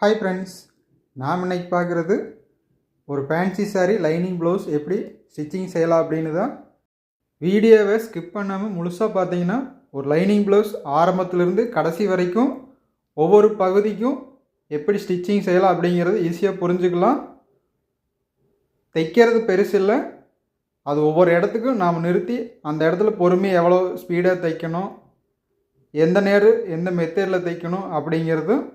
Hi friends, நாம் இன்னைக்கு பார்க்குறது ஒரு ஃபேன்சி சாரீ லைனிங் ப்ளவுஸ் எப்படி ஸ்டிச்சிங் செய்யலாம் அப்படின்னு தான். வீடியோவை ஸ்கிப் பண்ணாமல் முழுசாக பார்த்தீங்கன்னா ஒரு லைனிங் ப்ளவுஸ் ஆரம்பத்துலேருந்து கடைசி வரைக்கும் ஒவ்வொரு பகுதிக்கும் எப்படி ஸ்டிச்சிங் செய்யலாம் அப்படிங்கிறது ஈஸியாக புரிஞ்சுக்கலாம். தைக்கிறது பெருசு இல்லை, அது ஒவ்வொரு இடத்துக்கும் நாம் நிறுத்தி அந்த இடத்துல பொறுமையாக எவ்வளோ ஸ்பீடாக தைக்கணும், எந்த நேரம் எந்த மெத்தேடில் தைக்கணும் அப்படிங்கிறதும்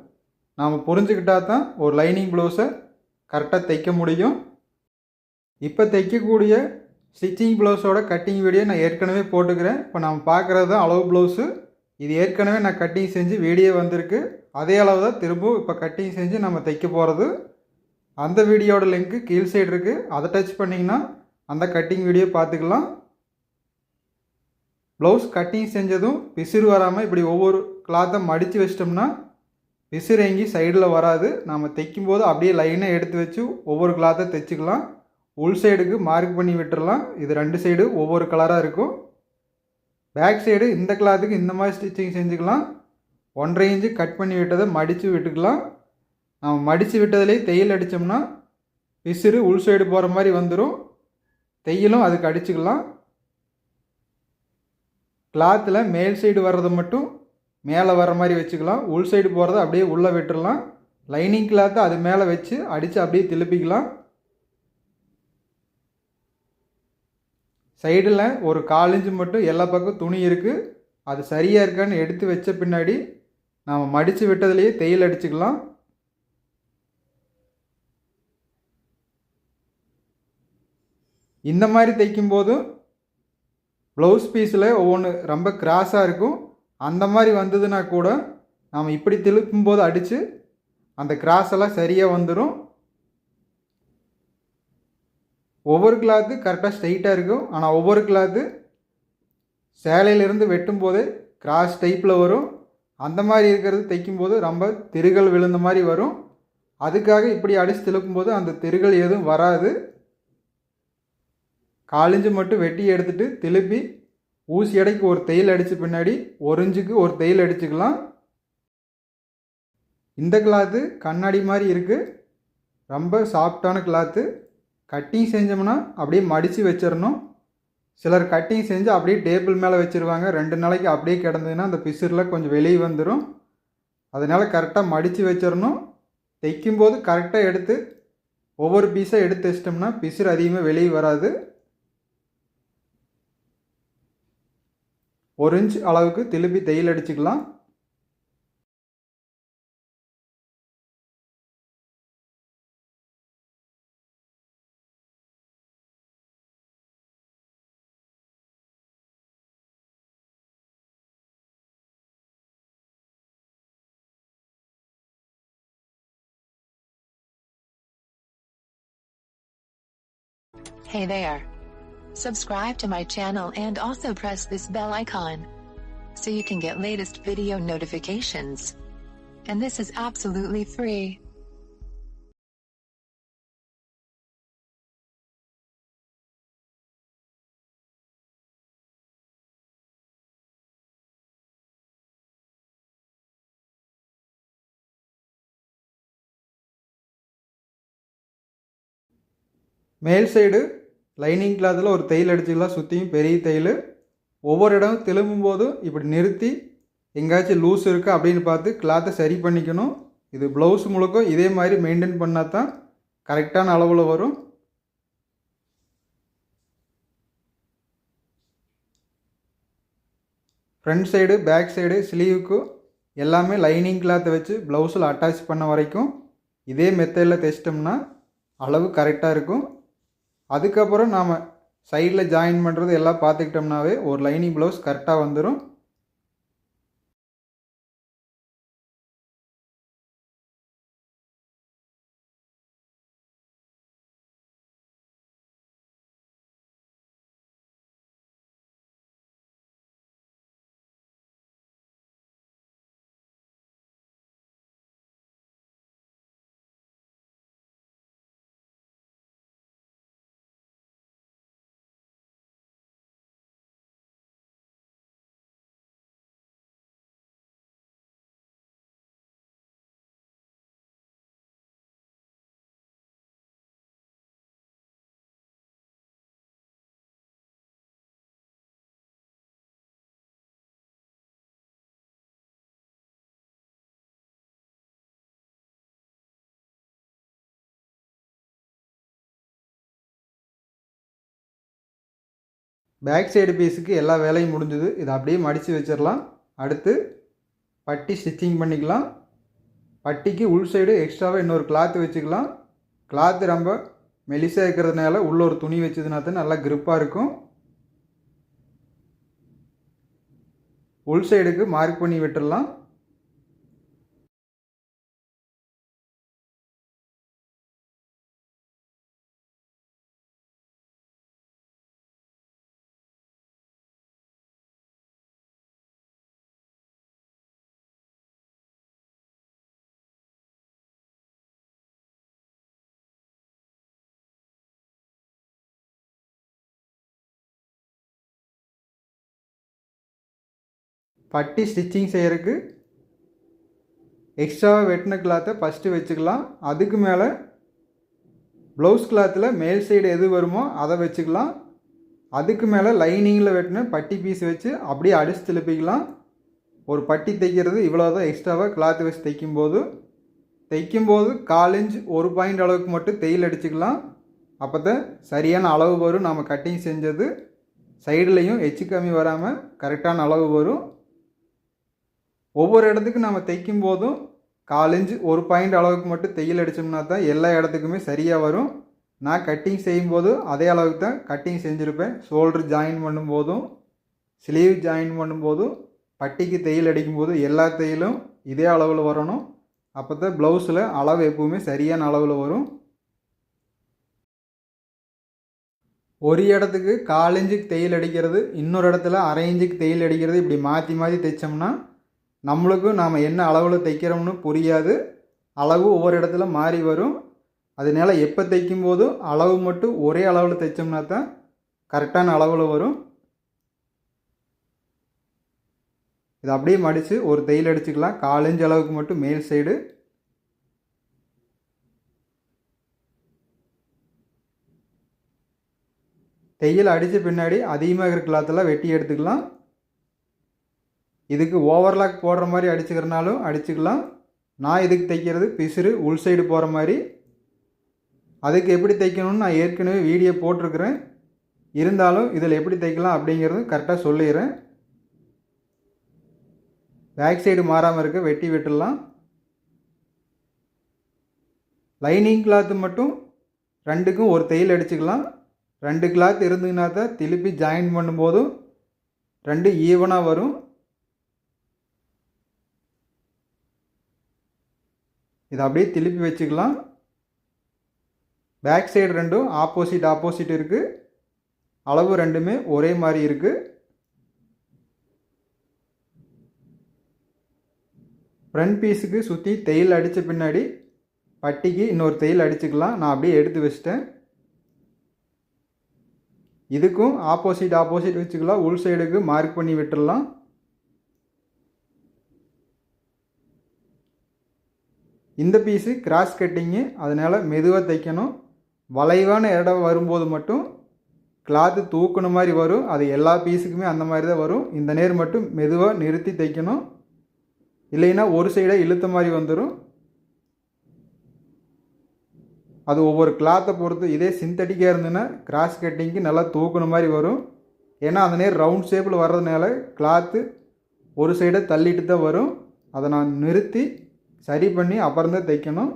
நாம் புரிஞ்சுக்கிட்டா தான் ஒரு லைனிங் ப்ளவுஸை கரெக்டாக தைக்க முடியும். இப்போ தைக்கக்கூடிய ஸ்டிச்சிங் ப்ளவுஸோட கட்டிங் வீடியோ நான் ஏற்கனவே போட்டுக்கிறேன். இப்போ நாம் பார்க்குறது தான் அளவு ப்ளவுஸு. இது ஏற்கனவே நான் கட்டிங் செஞ்சு வீடியோ வந்திருக்கு. அதே அளவு தான் திரும்பவும் இப்போ கட்டிங் செஞ்சு நம்ம தைக்க போகிறது. அந்த வீடியோட லிங்க்கு கீழ் சைடு இருக்குது, அதை டச் பண்ணிங்கன்னா அந்த கட்டிங் வீடியோ பார்த்துக்கலாம். ப்ளவுஸ் கட்டிங் செஞ்சதும் பிசிறு வராமல் இப்படி ஒவ்வொரு கிளாத்தை மடித்து வச்சிட்டோம்னா பிசிறு எங்கேயும் சைடில் வராது. நம்ம தைக்கும்போது அப்படியே லைனாக எடுத்து வச்சு ஒவ்வொரு கிளாத்தை தைச்சிக்கலாம். உள் சைடுக்கு மார்க் பண்ணி விட்டுறலாம். இது ரெண்டு சைடு ஒவ்வொரு கலராக இருக்கும். பேக் சைடு இந்த கிளாத்துக்கு இந்த மாதிரி ஸ்டிச்சிங் செஞ்சுக்கலாம். 1.5 இன்ச்சு கட் பண்ணி விட்டதை மடித்து விட்டுக்கலாம். நம்ம மடித்து விட்டதுலேயே தையல் அடித்தோம்னா பிசிறு உள் சைடு போகிற மாதிரி வந்துடும். தையலும் அதுக்கு அடிச்சுக்கலாம். கிளாத்தில் மேல் சைடு வர்றதை மட்டும் மேலே வர மாதிரி வச்சுக்கலாம். உள் சைடு போகிறத அப்படியே உள்ளே விட்டுடலாம். லைனிங் கிளாத்தை அது மேலே வச்சு அடித்து அப்படியே திருப்பிக்கலாம். சைடில் ஒரு 1/4 இன்ச்சு மட்டும் எல்லா பக்கம் துணி இருக்குது, அது சரியாக இருக்கான்னு எடுத்து வச்ச பின்னாடி நாம் மடித்து விட்டதுலேயே தையல் அடிச்சுக்கலாம். இந்த மாதிரி தைக்கும்போதும் ப்ளவுஸ் பீஸில் ஒவ்வொன்று ரொம்ப கிராஸாக இருக்கும். அந்த மாதிரி வந்ததுன்னா கூட நாம் இப்படி திருப்பும்போது அடித்து அந்த கிராஸ் எல்லாம் சரியாக வந்துடும். ஒவ்வொரு கிளாத்து கரெக்டாக ஸ்ட்ரைட்டாக இருக்கும். ஆனால் ஒவ்வொரு கிளாத்து சேலையிலேருந்து வெட்டும்போது கிராஸ் டைப்பில் வரும். அந்த மாதிரி இருக்கிறது தைக்கும்போது ரொம்ப திருகல் விழுந்த மாதிரி வரும். அதுக்காக இப்படி அடித்து திருப்பும்போது அந்த திருகல் எதுவும் வராது. 1/4 இன்ச்சு மட்டும் வெட்டி எடுத்துகிட்டு திருப்பி ஊசி எடைக்கு ஒரு தையல் அடித்த பின்னாடி 1 இன்ச்சுக்கு ஒரு தையல் அடிச்சுக்கலாம். இந்த கிளாத்து கண்ணாடி மாதிரி இருக்குது, ரொம்ப சாஃப்டான கிளாத்து. கட்டிங் செஞ்சோம்னா அப்படியே மடித்து வச்சிடணும். சிலர் கட்டிங் செஞ்சு அப்படியே டேபிள் மேலே வச்சுருவாங்க. 2 நாளைக்கு அப்படியே கிடந்ததுன்னா அந்த பிசுறில் கொஞ்சம் வெளியே வந்துடும். அதனால் கரெக்டாக மடித்து வச்சிடணும். தைக்கும்போது கரெக்டாக எடுத்து ஒவ்வொரு பீஸாக எடுத்து வச்சிட்டோம்னா பிசுறு அதிகமாக வெளியே வராது. 1 இன்ச் அளவுக்கு திருப்பி தையல் அடிச்சுக்கலாம். Hey there. Subscribe to my channel and also press this bell icon so you can get latest video notifications. And this is absolutely free. மேல் சைடு லைனிங் கிளாத்தில் ஒரு தையல் அடிச்சுக்கலாம். சுற்றியும் பெரிய தையல். ஒவ்வொரு இடம் திரும்பும்போதும் இப்படி நிறுத்தி எங்கேயாச்சும் லூஸ் இருக்கா அப்படின்னு பார்த்து கிளாத்தை சரி பண்ணிக்கணும். இது ப்ளவுஸ் முழுக்க இதே மாதிரி மெயின்டைன் பண்ணால் தான் கரெக்டான அளவில் வரும். ஃப்ரண்ட் சைடு பேக் சைடு ஸ்லீவுக்கு எல்லாமே லைனிங் கிளாத்தை வச்சு ப்ளவுஸில் அட்டாச் பண்ண வரைக்கும் இதே மெத்தடில் தைச்சிட்டோம்னா அளவு கரெக்டாக இருக்கும். அதுக்கப்புறம் நாம் சைடில் ஜாயின் பண்ணுறது எல்லாம் பார்த்துக்கிட்டோம்னாவே ஒரு லைனிங் ப்ளவுஸ் கரெக்டாக வந்துடும். பேக் சைடு பீஸுக்கு எல்லா வேலையும் முடிஞ்சுது. இதை அப்படியே மடித்து வச்சிடலாம். அடுத்து பட்டி ஸ்டிச்சிங் பண்ணிக்கலாம். பட்டிக்கு உள் சைடு எக்ஸ்ட்ராவாக இன்னொரு கிளாத்து வச்சுக்கலாம். கிளாத்து ரொம்ப மெலிசாக இருக்கிறதுனால உள்ள ஒரு துணி வச்சதுனா தான் நல்லா கிரிப்பாக இருக்கும். உள் சைடுக்கு மார்க் பண்ணி விட்டுடலாம். பட்டி ஸ்டிச்சிங் செய்கிறதுக்கு எக்ஸ்ட்ராவாக வெட்டின கிளாத்தை ஃபஸ்ட்டு வச்சுக்கலாம். அதுக்கு மேலே ப்ளவுஸ் கிளாத்தில் மேல் சைடு எது வருமோ அதை வச்சுக்கலாம். அதுக்கு மேலே லைனிங்கில் வெட்டின பட்டி பீஸ் வச்சு அப்படியே அடித்து திருப்பிக்கலாம். ஒரு பட்டி தைக்கிறது இவ்வளோ தான் எக்ஸ்ட்ராவாக கிளாத்து வச்சு தைக்கும்போது 1/4 இன்ச் 1 பாயிண்ட் அளவுக்கு மட்டும் தையல் அடிச்சுக்கலாம். அப்போ தான் சரியான அளவு வரும். நாம் கட்டிங் செஞ்சது சைடுலேயும் எச்சு கம்மி வராமல் கரெக்டான அளவு வரும். ஒவ்வொரு இடத்துக்கு நம்ம தைக்கும் போதும் 1/4 இன்ச் 1 பாயிண்ட் அளவுக்கு மட்டும் தையல் அடித்தோம்னா தான் எல்லா இடத்துக்குமே சரியாக வரும். நான் கட்டிங் செய்யும்போது அதே அளவுக்கு தான் கட்டிங் செஞ்சுருப்பேன். ஷோல்டர் ஜாயின் பண்ணும்போதும் ஸ்லீவ் ஜாயின் பண்ணும்போதும் பட்டிக்கு தையல் அடிக்கும்போது எல்லா தையலும் இதே அளவில் வரணும். அப்போ தான் ப்ளவுஸில் அளவு எப்பவுமே சரியான அளவில் வரும். ஒரு இடத்துக்கு 1/4 இன்ச்சுக்கு தையல் அடிக்கிறது, இன்னொரு இடத்துல 1/2 இன்ச்சுக்கு தையல் அடிக்கிறது, இப்படி மாற்றி மாற்றி தைச்சோம்னா நம்மளுக்கும் நாம் என்ன அளவில் தைக்கிறோம்னு புரியாது. அளவு ஒவ்வொரு இடத்துல மாறி வரும். அதனால எப்போ தைக்கும்போதும் அளவு மட்டும் ஒரே அளவில் தைச்சோம்னா தான் கரெக்டான அளவில் வரும். இதை அப்படியே மடித்து ஒரு தையல் அடிச்சுக்கலாம். 1/4 இன்ச் அளவுக்கு மட்டும் மேல் சைடு. தையல் அடித்த பின்னாடி அதிகமாக இருக்கிற கிளாத்தெல்லாம் வெட்டி எடுத்துக்கலாம். இதுக்கு ஓவர்லாக் போடுற மாதிரி அடிச்சுக்கிறனாலும் அடிச்சுக்கலாம். நான் இதுக்கு தைக்கிறது பிசுறு உள் சைடு போகிற மாதிரி. அதுக்கு எப்படி தைக்கணும்னு நான் ஏற்கனவே வீடியோ போட்டிருக்கிறேன். இருந்தாலும் இதில் எப்படி தைக்கலாம் அப்படிங்கிறது கரெக்டாக சொல்லிடுறேன். பேக் சைடு மாறாமல் இருக்க வெட்டி விட்டுடலாம். லைனிங் கிளாத்து மட்டும் 2க்கும் ஒரு தையல் அடிச்சுக்கலாம். 2 கிளாத் இருந்ததுன்னா தான் திருப்பி ஜாயின் பண்ணும்போதும் 2 ஈவனாக வரும். இதை அப்படியே திருப்பி வச்சுக்கலாம். பேக் சைடு 2ம் ஆப்போசிட் இருக்குது. அளவு 2மே ஒரே மாதிரி இருக்குது. ஃப்ரண்ட் பீஸுக்கு சுற்றி தையல் அடித்த பின்னாடி பட்டிக்கு இன்னொரு தையல் அடிச்சுக்கலாம். நான் அப்படியே எடுத்து வச்சிட்டேன். இதுக்கும் ஆப்போசிட் வச்சுக்கலாம். உள் சைடுக்கு மார்க் பண்ணி விட்டுடலாம். இந்த பீஸு கிராஸ் கட்டிங்கு, அதனால் மெதுவாக தைக்கணும். வளைவான இடம் வரும்போது மட்டும் கிளாத்து தூக்குன மாதிரி வரும். அது எல்லா பீஸுக்குமே அந்த மாதிரி தான் வரும். இந்த நேர் மட்டும் மெதுவாக நிறுத்தி தைக்கணும். இல்லைன்னா ஒரு சைடை இழுத்த மாதிரி வந்துடும். அது ஒவ்வொரு கிளாத்தை பொறுத்து. இதே சிந்தட்டிக்காக இருந்ததுன்னா கிராஸ் கட்டிங்க்கு நல்லா தூக்குன மாதிரி வரும். ஏன்னா அந்த நேர் ரவுண்ட் ஷேப்பில் வர்றதுனால கிளாத்து ஒரு சைடை தள்ளிட்டு தான் வரும். அதை நான் நிறுத்தி சரி பண்ணி அப்புறம் தான் தைக்கணும்.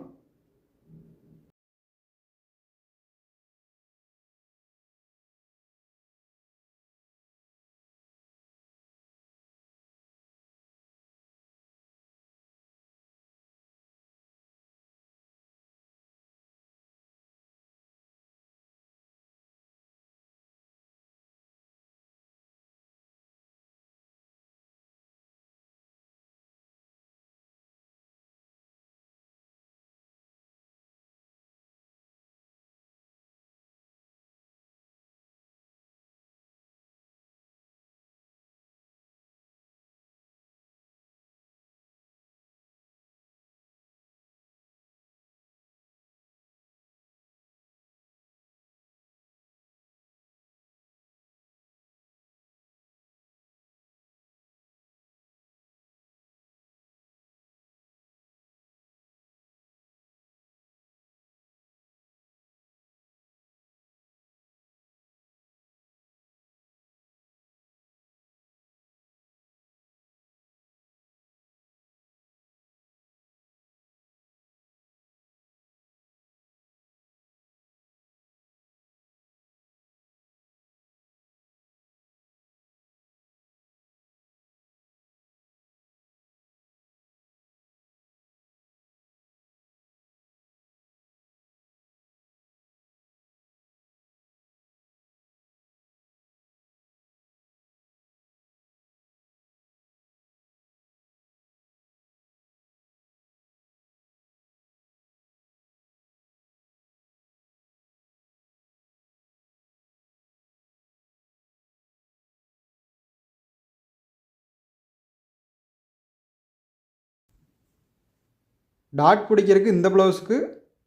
டாட் பிடிக்கிறதுக்கு இந்த ப்ளவுஸுக்கு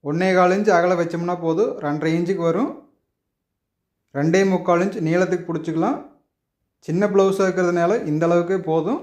1.25 இன்ச் அகலம் வச்சோம்னா போதும். 2.5 இன்ச்சுக்கு வரும். 2.25 இன்ச் நீளத்துக்கு பிடிச்சிக்கலாம். சின்ன ப்ளவுஸாக இருக்கிறதுனால இந்த அளவுக்கே போதும்.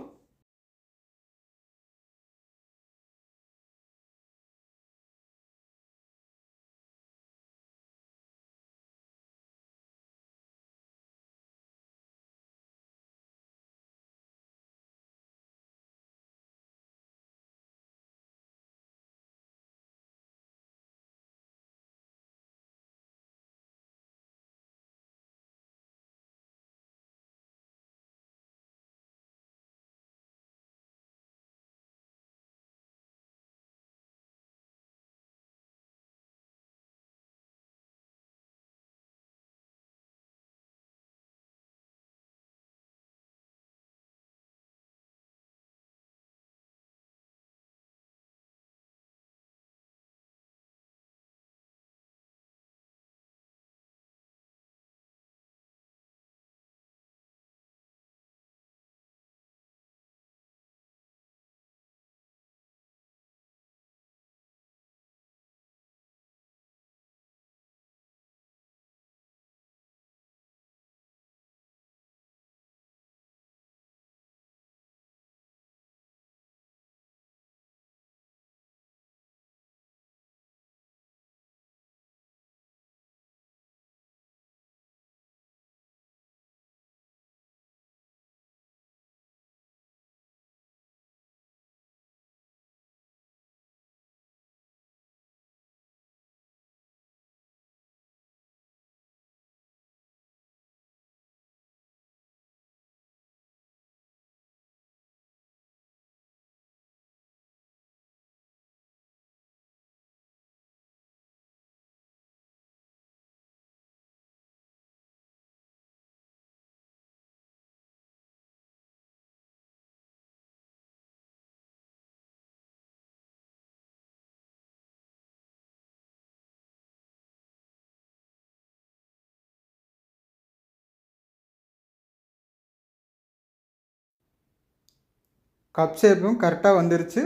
கப் ஷேப்பும் கரெக்டாக வந்துருச்சு.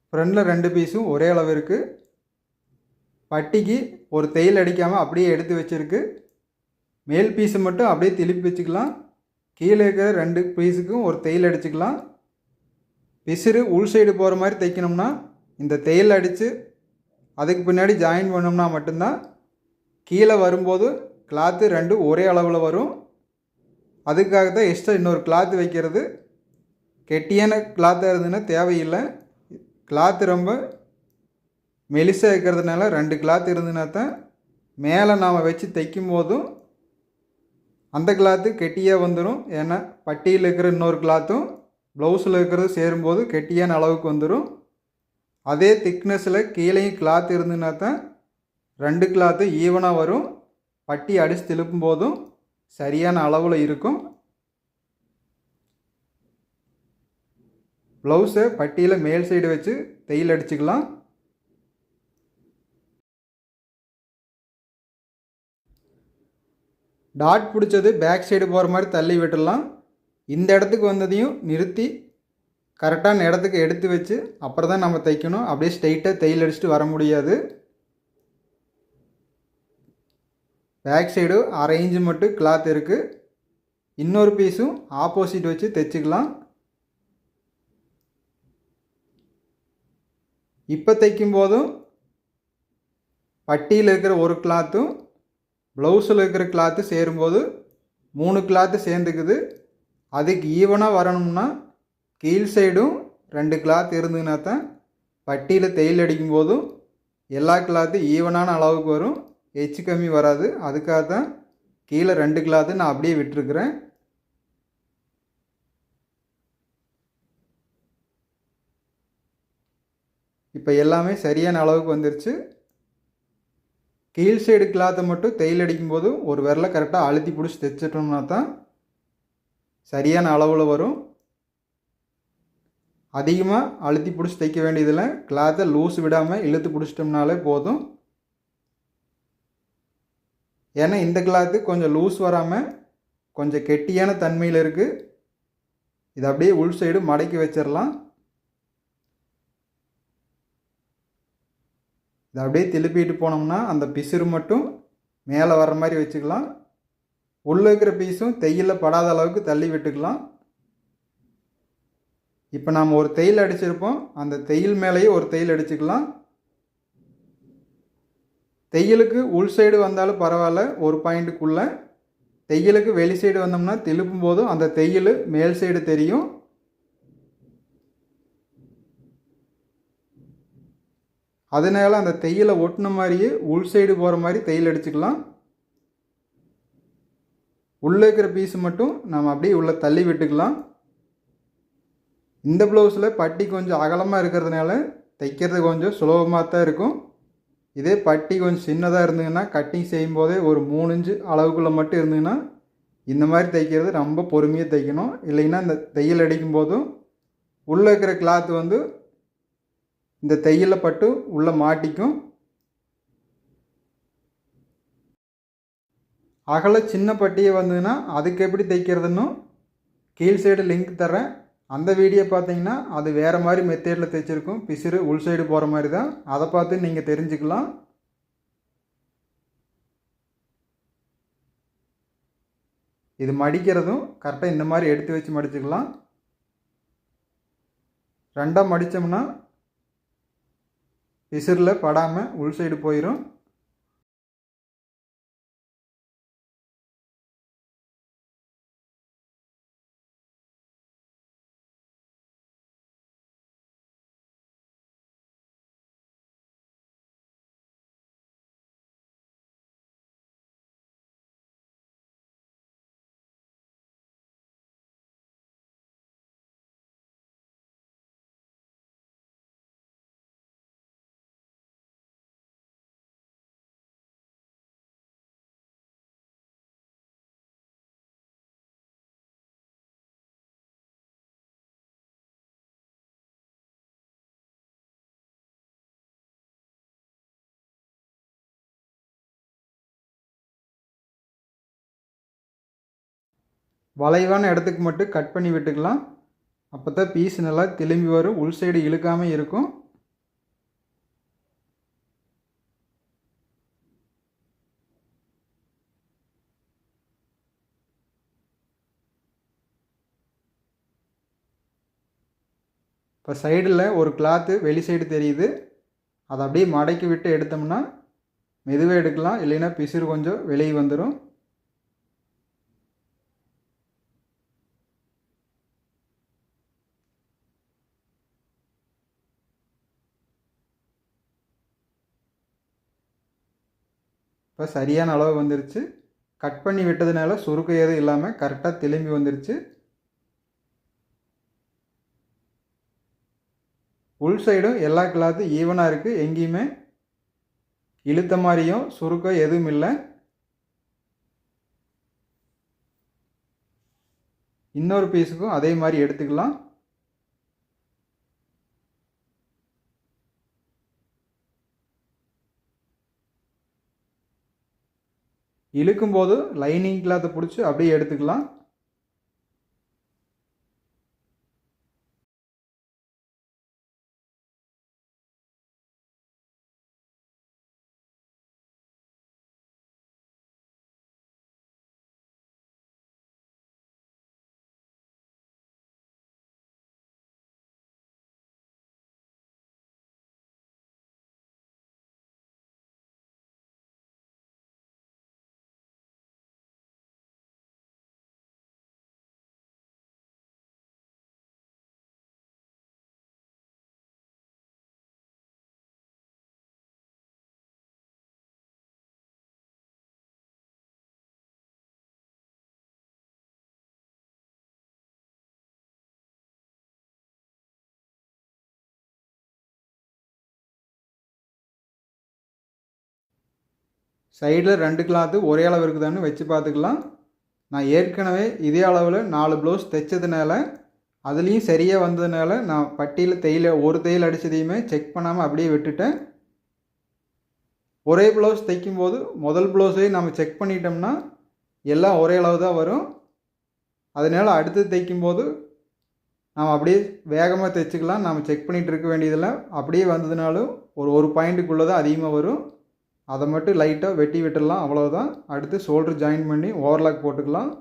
ஃப்ரண்டில் 2 பீஸும் ஒரே அளவு இருக்குது. பட்டிக்கு ஒரு தையல் அடிக்காமல் அப்படியே எடுத்து வச்சுருக்கு. மேல் பீஸு மட்டும் அப்படியே திருப்பி வச்சுக்கலாம். கீழே இருக்கிற 2 பீஸுக்கும் ஒரு தையல் அடிச்சுக்கலாம். பிசுறு உள் சைடு போகிற மாதிரி தைக்கணும்னா இந்த தையல் அடித்து அதுக்கு பின்னாடி ஜாயின் பண்ணோம்னா மட்டும்தான் கீழே வரும்போது கிளாத்து 2 ஒரே அளவில் வரும். அதுக்காக தான் எக்ஸ்ட்ரா இன்னொரு கிளாத்து வைக்கிறது. கெட்டியான கிளாத்தாக இருந்ததுன்னா தேவையில்லை. கிளாத்து ரொம்ப மெலிசாக இருக்கிறதுனால 2 கிளாத் இருந்ததுன்னா தான் மேலே நாம் வச்சு தைக்கும் போதும் அந்த கிளாத்து கெட்டியாக வந்துடும். ஏன்னா பட்டியில் இருக்கிற இன்னொரு கிளாத்தும் ப்ளவுஸில் இருக்கிறது சேரும்போது கெட்டியான அளவுக்கு வந்துடும். அதே திக்னஸில் கீழேயும் கிளாத் இருந்ததுன்னா தான் 2 கிளாத்து ஈவனாக வரும். பட்டி அடித்து திருப்பும் போதும் சரியான அளவில் இருக்கும். ப்ளவுஸை பட்டியில் மேல் சைடு வச்சு தையல் அடிச்சுக்கலாம். டாட் பிடிச்சது பேக் சைடு போகிற மாதிரி தள்ளி விட்டுடலாம். இந்த இடத்துக்கு வந்ததையும் நிறுத்தி கரெக்டான இடத்துக்கு எடுத்து வச்சு அப்புறம் தான் நம்ம தைக்கணும். அப்படியே ஸ்ட்ரைட்டாக தையல் அடிச்சுட்டு வர முடியாது. பேக் சைடு 1/2 இன்ச்சு மட்டும் கிளாத் இருக்குது. இன்னொரு பீஸும் ஆப்போசிட் வச்சு தைச்சிக்கலாம். இப்போ தைக்கும் போதும் பட்டியில் இருக்கிற ஒரு கிளாத்தும் ப்ளவுஸில் இருக்கிற கிளாத்து சேரும்போது 3 கிளாத்து சேர்ந்துக்குது. அதுக்கு ஈவனாக வரணும்னா கீழ் சைடும் 2 கிளாத் இருந்ததுன்னா தான் பட்டியில் தையல் அடிக்கும் போதும் எல்லா கிளாத்து ஈவனான அளவுக்கு வரும். எச்சு கம்மி வராது. அதுக்காக தான் கீழே 2 கிளாத்து நான் அப்படியே விட்டுருக்குறேன். இப்போ எல்லாமே சரியான அளவுக்கு வந்துருச்சு. கீழ் சைடு கிளாத்தை மட்டும் தையல் அடிக்கும்போது ஒரு விரலை கரெக்டாக அழுத்தி பிடிச்சி தைச்சிட்டோம்னா தான் சரியான அளவில் வரும். அதிகமாக அழுத்தி பிடிச்சி தைக்க வேண்டியதில்லை. கிளாத்தை லூஸ் விடாமல் இழுத்து பிடிச்சிட்டோம்னாலே போதும். ஏன்னா இந்த கிளாத்து கொஞ்சம் லூஸ் வராமல் கொஞ்சம் கெட்டியான தன்மையில் இருக்குது. இதை அப்படியே உள் சைடு மடக்கி வச்சிடலாம். இதை அப்படியே திருப்பிட்டு போனோம்னா அந்த பிசுறு மட்டும் மேலே வர்ற மாதிரி வச்சுக்கலாம். உள்ளே இருக்கிற பீஸும் தையலில் படாத அளவுக்கு தள்ளி விட்டுக்கலாம். இப்போ நாம் ஒரு தையல் அடிச்சிருப்போம், அந்த தையல் மேலேயே ஒரு தையல் அடிச்சுக்கலாம். தையலுக்கு உள் சைடு வந்தாலும் பரவாயில்ல, ஒரு பாயிண்ட்டுக்குள்ளே. தையலுக்கு வெளி சைடு வந்தோம்னா திருப்பும் போதும் அந்த தையல் மேல் சைடு தெரியும். அதனால் அந்த தையலை ஒட்டின மாதிரியே உள் சைடு போகிற மாதிரி தையல் அடிச்சுக்கலாம். உள்ளே இருக்கிற பீஸு மட்டும் நம்ம அப்படியே உள்ளே தள்ளி விட்டுக்கலாம். இந்த ப்ளவுஸில் பட்டி கொஞ்சம் அகலமாக இருக்கிறதுனால தைக்கிறது கொஞ்சம் சுலபமாக தான் இருக்கும். இதே பட்டி கொஞ்சம் சின்னதாக இருந்ததுன்னா கட்டிங் செய்யும்போதே ஒரு 3 இன்ச்சு அளவுக்குள்ளே மட்டும் இருந்ததுன்னா இந்த மாதிரி தைக்கிறது ரொம்ப பொறுமையாக தைக்கணும். இல்லைன்னா இந்த தையல் அடிக்கும் போதும் உள்ளே இருக்கிற கிளாத் வந்து இந்த தையலில் பட்டு உள்ளே மாட்டிக்கும். அகல சின்ன பட்டியை வந்ததுன்னா அதுக்கு எப்படி தைக்கிறதுன்னு கீழ் சைடு லிங்க் தரேன். அந்த வீடியோ பார்த்தீங்கன்னா அது வேறு மாதிரி மெத்தேடில் தைச்சிருக்கும். பிசுறு உள் சைடு போகிற மாதிரி தான். அதை பார்த்து நீங்கள் தெரிஞ்சுக்கலாம். இது மடிக்கிறதும் கரெக்டாக இந்த மாதிரி எடுத்து வச்சு மடிச்சுக்கலாம். ரெண்டாக மடித்தோம்னா பிசுறில் படாமல் உள் சைடு போயிடும். வளைவான இடத்துக்கு மட்டும் கட் பண்ணி விட்டுக்கலாம். அப்போ தான் பீஸ் நல்லா திரும்பி வரும், உள் சைடு இழுக்காமல் இருக்கும். இப்போ சைடில் ஒரு கிளாத்து வெளி சைடு தெரியுது, அதை அப்படியே மடக்கி விட்டு எடுத்தோம்னா மெதுவாக எடுக்கலாம், இல்லைன்னா பிசுறு கொஞ்சம் வெளியே வந்துடும். இப்போ சரியான அளவு வந்துருச்சு. கட் பண்ணி விட்டதுனால சுருக்கம் எதுவும் இல்லாமல் கரெக்டாக திரும்பி வந்துருச்சு. உள் சைடும் எல்லா கிளாத்தும் ஈவனாக இருக்குது, எங்கேயுமே இழுத்த மாதிரியும் சுருக்கம் எதுவும் இல்லை. இன்னொரு பீஸுக்கும் அதே மாதிரி எடுத்துக்கலாம். இழுக்கும்போது லைனிங் கிளாத்தை பிடிச்சி அப்படியே எடுத்துக்கலாம். சைடில் 2 கிளாத்து ஒரே அளவு இருக்குதான்னு வச்சு பார்த்துக்கலாம். நான் ஏற்கனவே இதே அளவில் 4 ப்ளவுஸ் தைச்சதுனால அதுலேயும் சரியாக வந்ததுனால நான் பட்டியில் ஒரு தையல் அடித்ததையுமே செக் பண்ணாமல் அப்படியே விட்டுட்டேன். ஒரே ப்ளவுஸ் தைக்கும்போது முதல் ப்ளவுஸையும் நம்ம செக் பண்ணிட்டோம்னா எல்லாம் ஒரே அளவு தான் வரும். அதனால் அடுத்து தைக்கும்போது நாம் அப்படியே வேகமாக தைச்சிக்கலாம். நாம் செக் பண்ணிகிட்டு இருக்க வேண்டியதில்லை. அப்படியே வந்ததுனாலும் ஒரு பாயிண்ட்டுக்குள்ளே தான் அதிகமாக வரும். அதை மட்டும் லைட்டாக வெட்டி விட்டுடலாம், அவ்வளோதான். அடுத்து ஷோல்டர் ஜாயின் பண்ணி ஓவர்லாக் போட்டுக்கலாம்.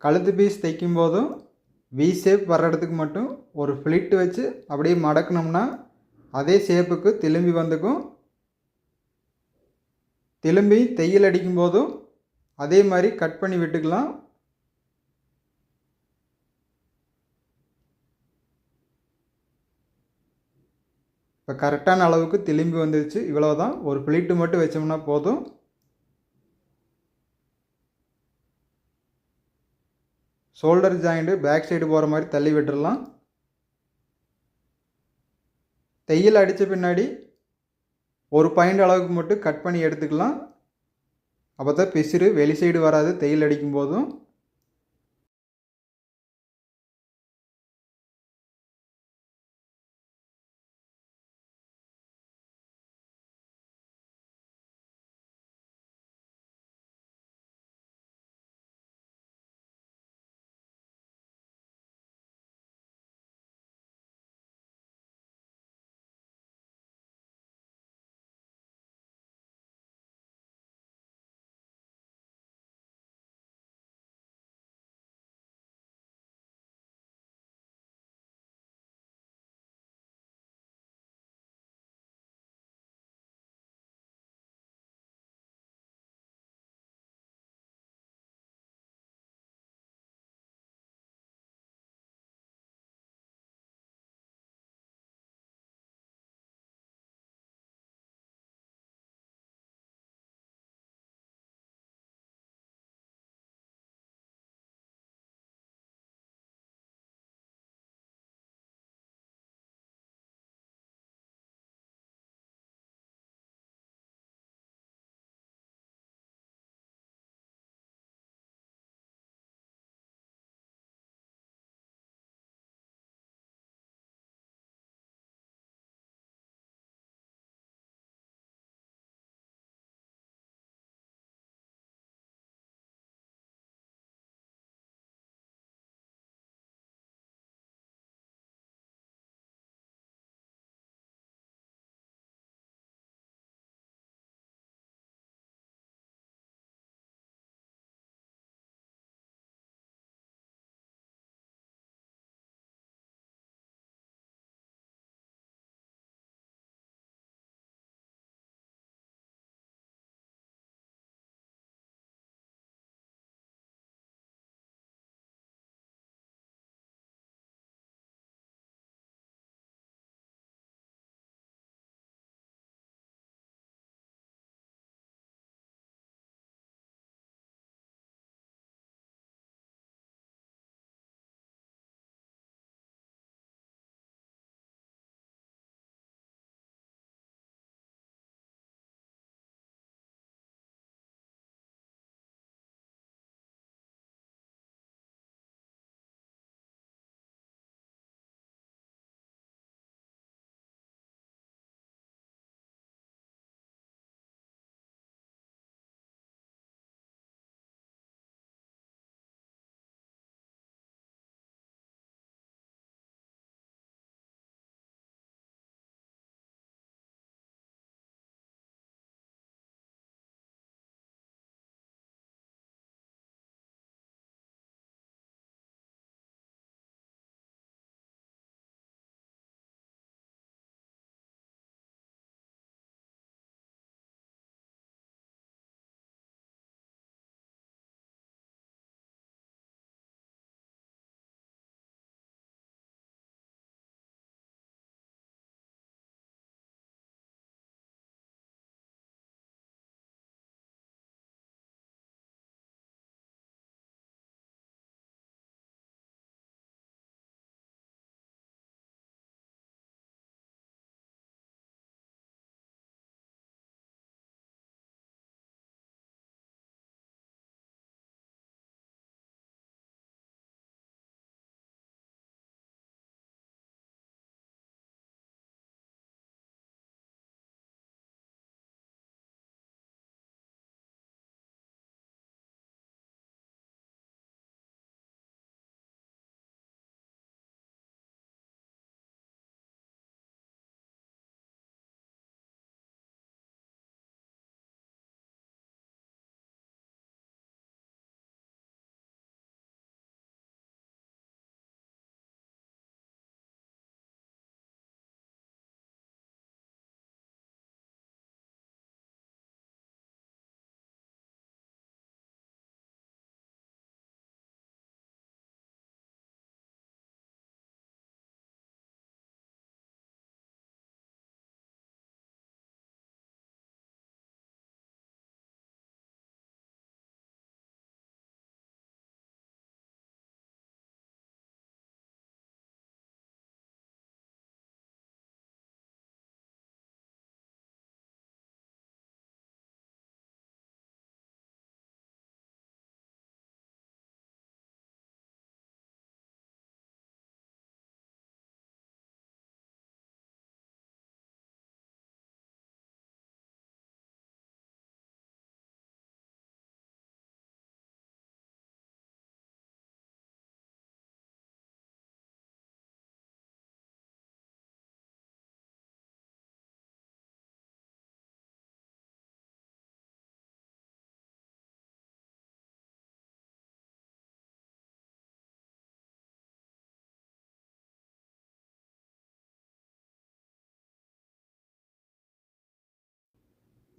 கழுத்து பீஸ் தைக்கும்போதும் வி ஷேப் வர்ற இடத்துக்கு மட்டும் ஒரு ஃப்ளிட் வச்சு அப்படியே மடக்குனோம்னா அதே ஷேப்புக்கு திரும்பி வந்துக்கும். திரும்பி தையல் அடிக்கும்போதும் அதே மாதிரி கட் பண்ணி விட்டுக்கலாம். இப்போ கரெக்டான அளவுக்கு திரும்பி வந்துருச்சு. இவ்வளோதான். ஒரு ஃப்ளிட்டு மட்டும் வச்சோம்னா போதும். ஷோல்டர் ஜாயிண்ட்டு பேக் சைடு போகிற மாதிரி தள்ளி விட்டுடலாம். தையல் அடித்த பின்னாடி ஒரு பாயிண்ட் அளவுக்கு மட்டும் கட் பண்ணி எடுத்துக்கலாம். அப்போ தான் பிசிறு வெளி சைடு வராது தையல் அடிக்கும் போதும்.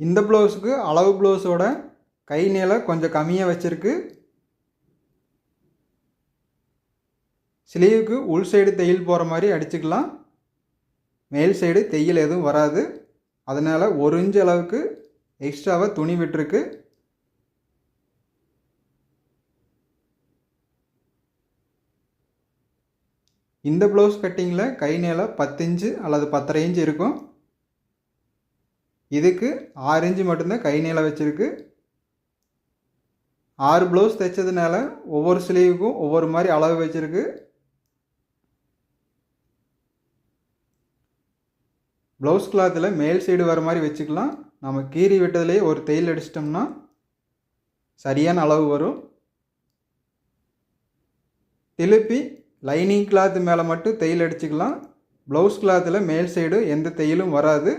இந்த ப்ளவுஸுக்கு அளவு ப்ளவுஸோட கை நீளம் கொஞ்சம் கம்மியாக வச்சுருக்கு. ஸ்லீவுக்கு உள் சைடு தையல் போகிற மாதிரி அடிச்சுக்கலாம். மேல் சைடு தையல் எதுவும் வராது. அதனால் 1 இன்ச் அளவுக்கு எக்ஸ்ட்ராவாக துணி விட்டுருக்கு. இந்த ப்ளவுஸ் கட்டிங்கில் கை நீளம் 10 இன்ச்சு அல்லது 10.5 இன்ச்சு இருக்கும். இதுக்கு 6 இன்ச்சு மட்டும்தான் கை நீளம் வச்சுருக்கு. 6 ப்ளவுஸ் தைச்சதுனால ஒவ்வொரு ஸ்லீவுக்கும் ஒவ்வொரு மாதிரி அளவு வச்சுருக்கு. ப்ளவுஸ் கிளாத்தில் மேல் சைடு வர மாதிரி வச்சுக்கலாம். நம்ம கீறி விட்டதுலேயே ஒரு தையல் அடிச்சிட்டோம்னா சரியான அளவு வரும். திருப்பி லைனிங் கிளாத்து மேலே மட்டும் தையல் அடிச்சுக்கலாம். ப்ளவுஸ் கிளாத்தில் மேல் சைடு எந்த தையலும் வராது.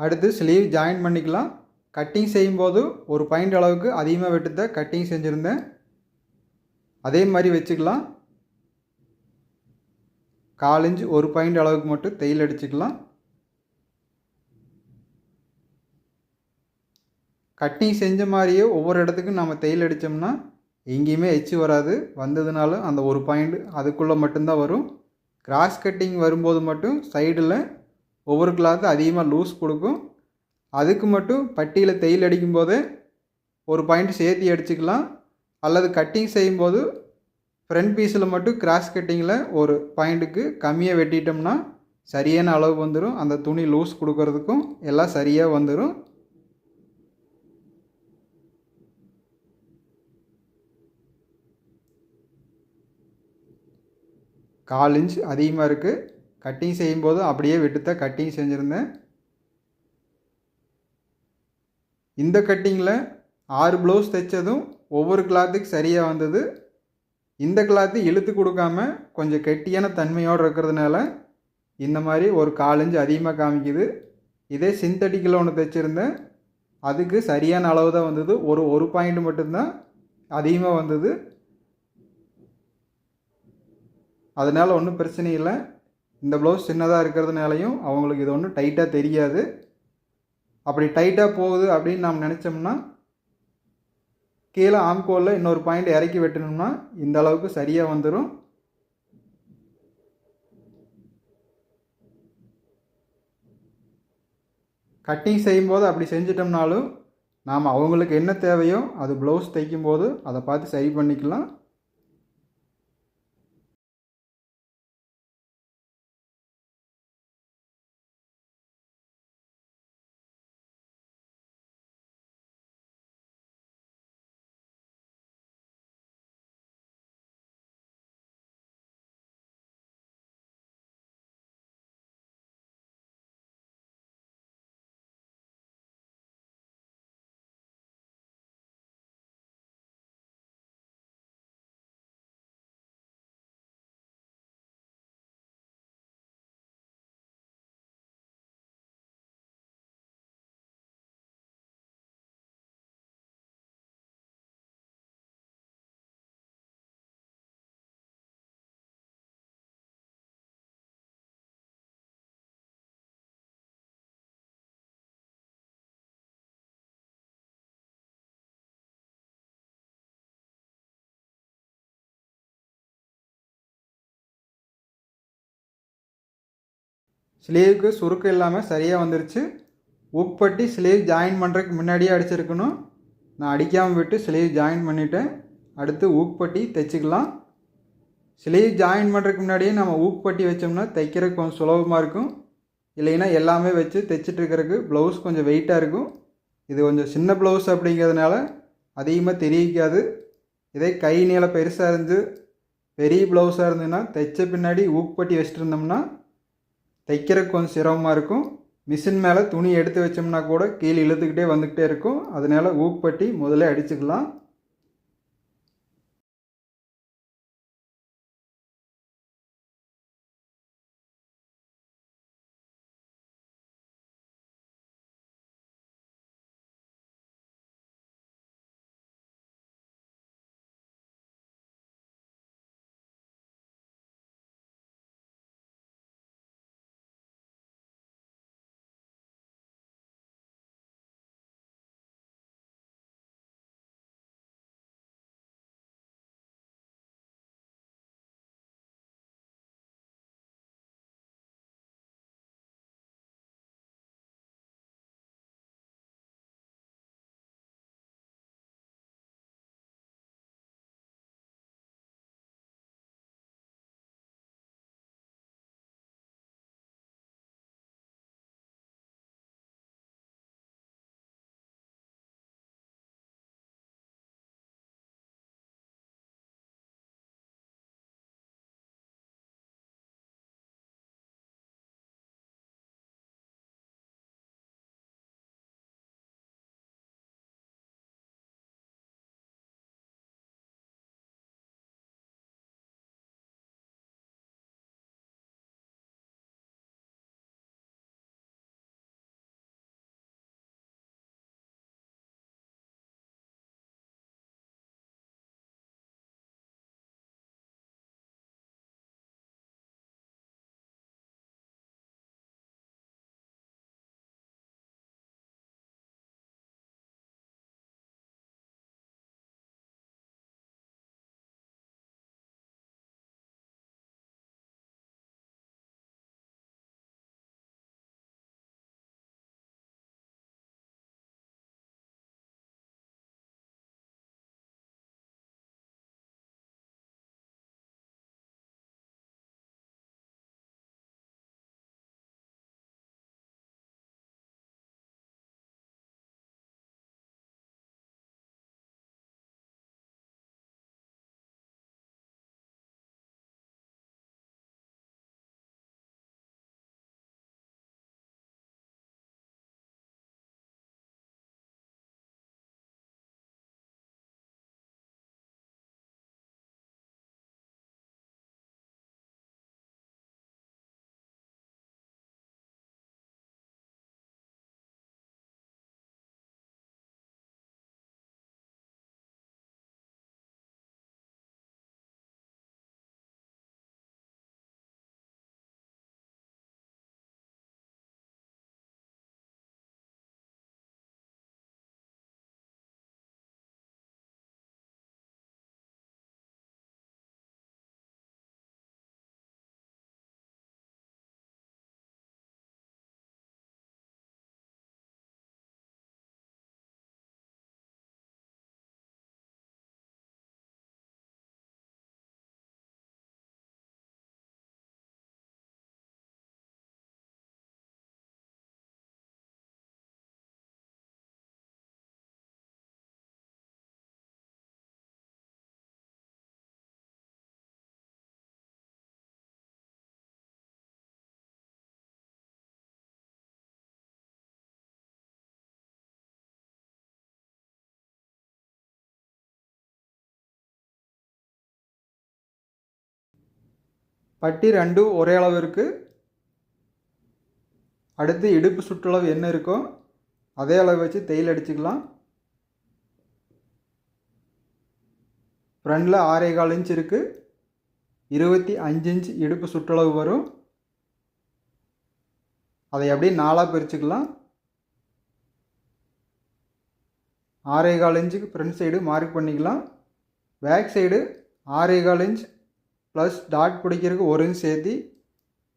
அடுத்து ஸ்லீவ் ஜாயின் பண்ணிக்கலாம். கட்டிங் செய்யும்போது ஒரு பாயிண்ட் அளவுக்கு அதிகமாக வெட்டுத்த கட்டிங் செஞ்சுருந்தேன். அதே மாதிரி வச்சுக்கலாம். 1/4 இன்ச் ஒரு பாயிண்ட் அளவுக்கு மட்டும் தையல் அடிச்சுக்கலாம். கட்டிங் செஞ்ச மாதிரியே ஒவ்வொரு இடத்துக்கும் நம்ம தையல் அடித்தோம்னா எங்கேயுமே எச்சு வராது. வந்ததுனாலும் அந்த ஒரு பாயிண்ட் அதுக்குள்ளே மட்டும்தான் வரும். கிராஸ் கட்டிங் வரும்போது மட்டும் சைடில் ஒவ்வொரு கிளாத்து அதிகமாக லூஸ் கொடுக்கும். அதுக்கு மட்டும் பட்டியில் தையல் அடிக்கும்போதே ஒரு பாயிண்ட் சேர்த்தி அடிச்சுக்கலாம். அல்லது கட்டிங் செய்யும்போது ஃப்ரண்ட் பீஸில் மட்டும் கிராஸ் கட்டிங்கில் ஒரு பாயிண்ட்டுக்கு கம்மியாக வெட்டிட்டோம்னா சரியான அளவு வந்துடும். அந்த துணி லூஸ் கொடுக்கறதுக்கும் எல்லாம் சரியாக வந்துடும். கால் இன்ச் அதிகமாக இருக்குது. கட்டிங் செய்யும்போது அப்படியே விட்டு கட்டிங் செஞ்சுருந்தேன். இந்த கட்டிங்கில் 6 ப்ளவுஸ் தைச்சதும் ஒவ்வொரு கிளாத்துக்கு சரியாக வந்தது. இந்த கிளாத்து இழுத்து கொடுக்காம கொஞ்சம் கெட்டியான தன்மையோடு இருக்கிறதுனால இந்த மாதிரி ஒரு 1/4 இன்ச் அதிகமாக காமிக்குது. இதே சிந்தட்டிக்கில் ஒன்று தைச்சிருந்தேன், அதுக்கு சரியான அளவு தான் வந்தது. ஒரு பாயிண்ட் மட்டும்தான் அதிகமாக வந்தது. அதனால் ஒன்றும் பிரச்சனை இல்லை. இந்த ப்ளவுஸ் சின்னதாக இருக்கிறதுனாலையும் அவங்களுக்கு இது ஒன்றும் டைட்டாக தெரியாது. அப்படி டைட்டாக போகுது அப்படின்னு நாம் நினச்சோம்னா கீழே ஆம்கோலில் இன்னொரு பாயிண்ட் இறக்கி வெட்டணும்னா இந்த அளவுக்கு சரியாக வந்துடும். கட்டிங் செய்யும்போது அப்படி செஞ்சிட்டோம்னாலும் நாம் அவங்களுக்கு என்ன தேவையோ அது ப்ளவுஸ் தைக்கும்போது அதை பார்த்து சரி பண்ணிக்கலாம். ஸ்லீவுக்கு சுருக்கம் இல்லாமல் சரியாக வந்துருச்சு. ஊக்பட்டி ஸ்லீவ் ஜாயின் பண்ணுறதுக்கு முன்னாடியே அடிச்சிருக்கணும். நான் அடிக்காமல் விட்டு ஸ்லீவ் ஜாயின் பண்ணிவிட்டேன். அடுத்து ஊக்பட்டி தைச்சிக்கலாம். ஸ்லீவ் ஜாயின் பண்ணுறதுக்கு முன்னாடியே நம்ம ஊக்பட்டி வச்சோம்னா தைக்கிறதுக்கு கொஞ்சம் சுலபமாக இருக்கும். இல்லைன்னா எல்லாமே வச்சு தைச்சிட்டு இருக்கிறதுக்கு ப்ளவுஸ் கொஞ்சம் வெயிட்டாக இருக்கும். இது கொஞ்சம் சின்ன ப்ளவுஸ் அப்படிங்கிறதுனால அதிகமாக தெரிவிக்காது. இதே கை நீளம் பெருசாக இருந்து பெரிய ப்ளவுஸாக இருந்ததுன்னா தைச்ச பின்னாடி ஊக்பட்டி வச்சுட்டு இருந்தோம்னா தைக்கிறதுக்கு கொஞ்சம் சிரமமாக இருக்கும். மிஷின் மேலே துணி எடுத்து வச்சோம்னா கூட கீழே இழுத்துக்கிட்டே வந்துக்கிட்டே இருக்கும். அதனால் ஊக்பட்டி முதல்ல அடிச்சுக்கலாம். பட்டி ரெண்டும் ஒரே அளவு இருக்குது. அடுத்து இடுப்பு சுற்றளவு என்ன இருக்கோ அதே அளவு வச்சு தையல் அடிச்சுக்கலாம். ஃப்ரண்டில் 6.25 இன்ச் இருக்குது. 25 இன்ச் இடுப்பு சுற்றளவு வரும். அதை அப்படியே 4ஆக பிரிச்சுக்கலாம். 6.25 இன்ச்சுக்கு ஃப்ரண்ட் சைடு மார்க் பண்ணிக்கலாம். Back side 6.25 inch plus dot பிடிக்கிறதுக்கு 1 இன்ச் சேர்த்து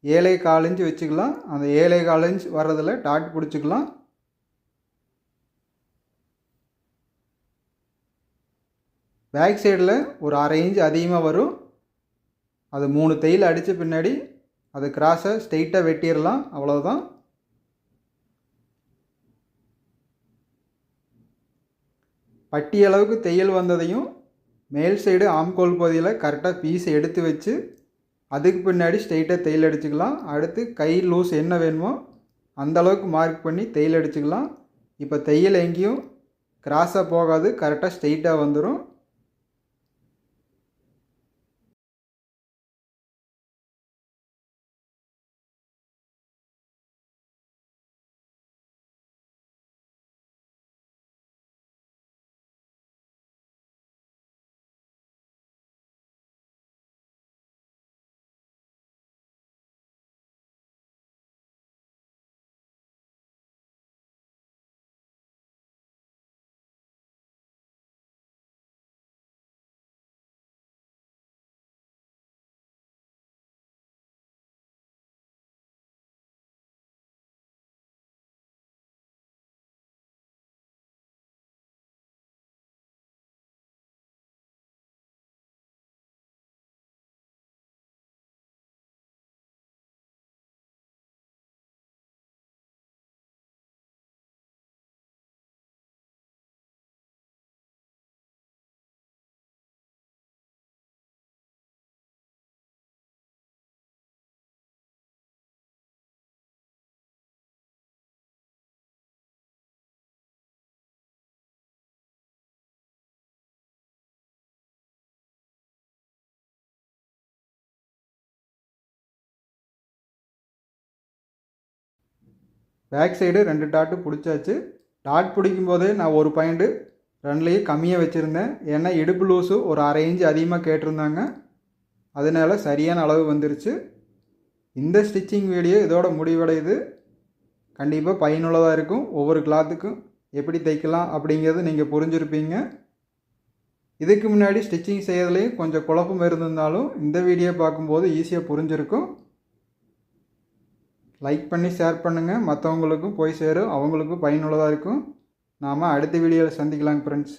7.25 இன்ச் வச்சுக்கலாம். அந்த 7.25 இன்ச் வர்றதில் டாட் பிடிச்சிக்கலாம். பேக் சைடில் ஒரு 1/2 இன்ச் அதிகமாக வரும். அது 3 தையல் அடித்த பின்னாடி அது கிராஸை ஸ்ட்ரெயிட்டாக வெட்டிடலாம். அவ்வளோதான். பட்டி அளவுக்கு தையல் வந்ததையும் மேல் சைடு ஆம்கோல் பகுதியில் கரெக்டாக பீஸ் எடுத்து வச்சு அதுக்கு பின்னாடி ஸ்ட்ரெயிட்டாக தையல் அடிச்சுக்கலாம். அடுத்து கை லூஸ் என்ன வேணுமோ அந்த அளவுக்கு மார்க் பண்ணி தையல் அடிச்சுக்கலாம். இப்போ தையல் எங்கேயும் கிராஸாக போகாது, கரெக்டாக ஸ்ட்ரெயிட்டாக வந்துடும். பேக் சைடு 2 டாட்டு பிடிச்சாச்சு. டாட் பிடிக்கும் போதே நான் ஒரு பாயிண்ட்டு ரெண்டுலேயும் கம்மியாக வச்சுருந்தேன். ஏன்னா இடுப்பு லூஸு ஒரு 1/2 இன்ச் அதிகமாக கேட்டிருந்தாங்க. அதனால் சரியான அளவு வந்துருச்சு. இந்த ஸ்டிச்சிங் வீடியோ இதோட முடிவடையுது. கண்டிப்பாக பயனுள்ளதாக இருக்கும். ஒவ்வொரு கிளாத்துக்கும் எப்படி தைக்கலாம் அப்படிங்கிறது நீங்கள் புரிஞ்சுருப்பீங்க. இதுக்கு முன்னாடி ஸ்டிச்சிங் செய்யறதுலேயும் கொஞ்சம் குழப்பம் இருந்திருந்தாலும் இந்த வீடியோ பார்க்கும்போது ஈஸியாக புரிஞ்சிருக்கும். லைக் பண்ணி ஷேர் பண்ணுங்கள். மற்றவங்களுக்கும் போய் சேரும், அவங்களுக்கும் பயனுள்ளதாக இருக்கும். நாம் அடுத்த வீடியோவில் சந்திக்கலாங்க ஃப்ரெண்ட்ஸ்.